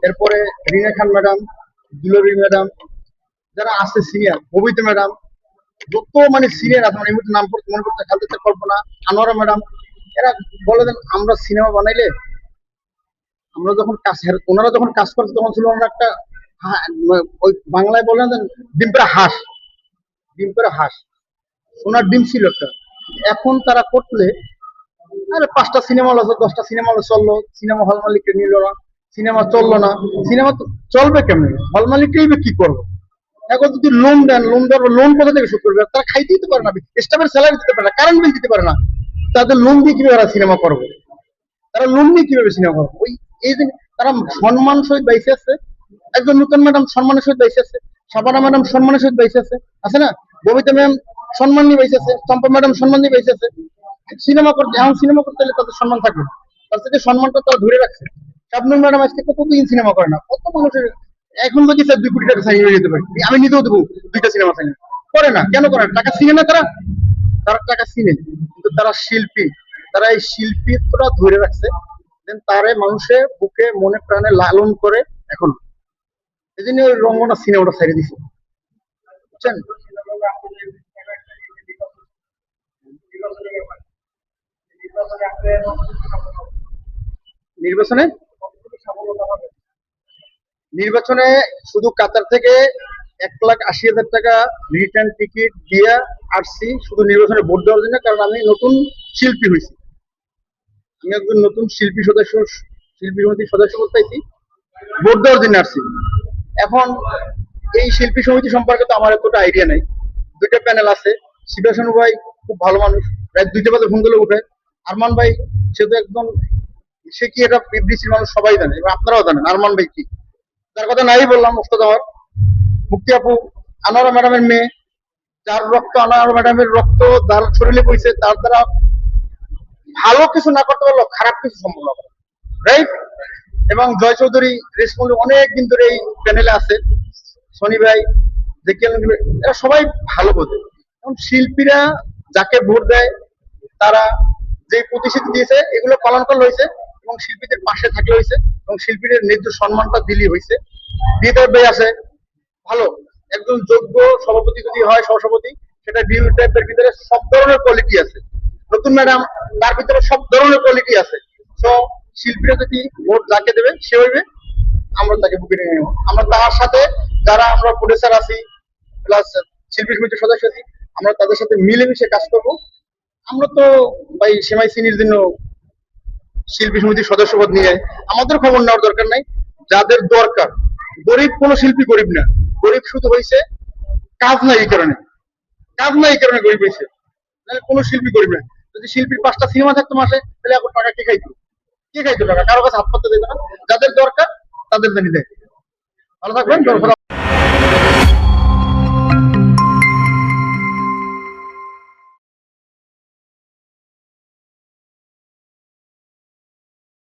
এরপরে রিনা খান madam, দুলরি madam, যারা আছে সিনিয়র, ববিতা ম্যাডাম, যত মানে সিনিয়র আছে, মানে এই মুহূর্তে নাম মনে করতে খালতে কল্পনা, আনোয়ারা ম্যাডাম, এরা বলে দেন আমরা সিনেমা বানাইলে, আমরা যখন কাজ, ওনারা যখন কাজ করছে তখন ছিল ওনারা একটা ওই বাংলায় বলেন ডিম্পের হাঁস, ডিম্পের হাঁস, সোনার ডিম ছিল একটা। এখন তারা করলে আরে 5টা সিনেমা হল, 10টা সিনেমা হল চললো, সিনেমা হল মালিককে নিল না, সিনেমা চললো না, সিনেমা চলবে কেমন, হল মালিককেই কি করবো? এখন যদি লোন দেন, লোন দেওয়ার লোন কোথা থেকে শোধ করবে? তারা খাইতে দিতে পারে না, স্টাফের স্যালারি দিতে পারে না, কারেন্ট বিল দিতে পারে না, তাদের লোন দিয়ে কিভাবে তারা সিনেমা করবে? তারা লোন দিয়ে কিভাবে সিনেমা করবে? ওই এই যে তারা সম্মান সহিত বাইসে আছে, একজন নতুন ম্যাডাম সম্মানের সহিত বাইসে আছে, সাবানা ম্যাডাম সম্মানের সহিত বাইসে আছে না, ববিতা ম্যাম সম্মান নিয়ে বাইসে আছে, চম্পা ম্যাডাম সম্মান নিয়ে বাইসে আছে। সিনেমা করতে, এখন সিনেমা করতে হলে তাদের সম্মান থাকবে না, তার থেকে সম্মানটা তারা ধরে রাখছে। শাবনূর ম্যাডাম আজকে কতদিন সিনেমা করে না, কত মানুষের এখন যদি স্যার 2 কোটি টাকা সাইন হয়ে যেতে পারে, আমি নিজেও দেবো 2টা সিনেমা সাইন, করে না কেন করে না? টাকা চিনে না তারা, তারা টাকা চিনে, কিন্তু তারা শিল্পী, তারা এই শিল্পীরা ধরে রাখছে, দেন তারে মানুষের বুকে মনে প্রাণে লালন করে এখন, এই জন্য ওই রঙ্গনা সিনেমাটা ছেড়ে দিছে, বুঝছেন? নির্বাচনে, নির্বাচনে শুধু কাতার থেকে 1,80,000 টাকা রিটার্ন টিকিট দিয়ে আসছি শুধু নির্বাচনে ভোট দেওয়ার জন্য, কারণ আমি নতুন শিল্পী হয়েছি, আমি একজন নতুন শিল্পী সদস্য, শিল্পী সমিতির সদস্য করতে চাইছি, ভোট দেওয়ার জন্য আসছি। এখন এই শিল্পী সমিতি সম্পর্কে তো আমার এতটা আইডিয়া নাই, 2টা প্যানেল আছে, শিবাশানু ভাই খুব ভালো মানুষ, রাত 2টা বাজে ফোন দিলে উঠে, আরমান ভাই সে তো একদম, সে কি এটা বিবৃতির মানুষ সবাই জানে এবং আপনারাও জানেন আরমান ভাই কি, তার কথা নাই বললাম, ওস্তাদ আমার মুক্তি আপু, আনোয়ারা ম্যাডামের মেয়ে, যার রক্ত, আনোয়ারা ম্যাডামের রক্ত যার শরীরে বইছে, তার দ্বারা ভালো কিছু না করতে পারলেও খারাপ কিছু সম্ভব হবে, রাইট? এবং জয় চৌধুরী রেসমন্ড অনেক দিন ধরে এই প্যানেলে আছে, সনি ভাই, জেকেল, এরা সবাই ভালো বোঝে। এখন শিল্পীরা যাকে ভোট দেয়, তারা যে প্রতিশ্রুতি দিয়েছে এগুলো পালন করলে হয়েছে, এবং শিল্পীদের পাশে থাকলে হয়েছে, এবং শিল্পীদের ন্যায্য সম্মানটা দিলেই হয়েছে। বিএ ভাই আছে ভালো, একজন যোগ্য সভাপতি যদি হয়, সহসভাপতি, সেটা বিউ টাইপের ভিতরে সব ধরনের কোয়ালিটি আছে। নতুন ম্যাডাম, তার ভিতরে সব ধরনের কোয়ালিটি আছে। তো শিল্পীরা যদি ভোট যাকে দেবে সে হইবে, আমরা তাকে বুকে নিয়ে নেব। আমরা তার সাথে যারা আমরা প্রডিউসার আছি প্লাস শিল্পী সমিতির সদস্য আছি, আমরা তাদের সাথে মিলেমিশে কাজ করব। আমরা তো ভাই সেমাই সিনির জন্য শিল্পী সমিতির সদস্যপদ নিয়ে আমাদের খবর নেওয়ার দরকার নাই, যাদের দরকার, গরিব কোন শিল্পী গরিব না, গরিব শুধু হয়েছে কাজ নাই এই কারণে, কাজ নাই এই কারণে গরিব হয়েছে, নাহলে কোনো শিল্পী গরিব না। যদি শিল্পীর 5টা সিনেমা থাকতো মাসে, তাহলে এখন টাকা কে খাইতো? কে খাইতো টাকা? কারো কাছে হাত পাততে দিত না, যাদের দরকার তাদের জানি দেয়। ভালো থাকবেন।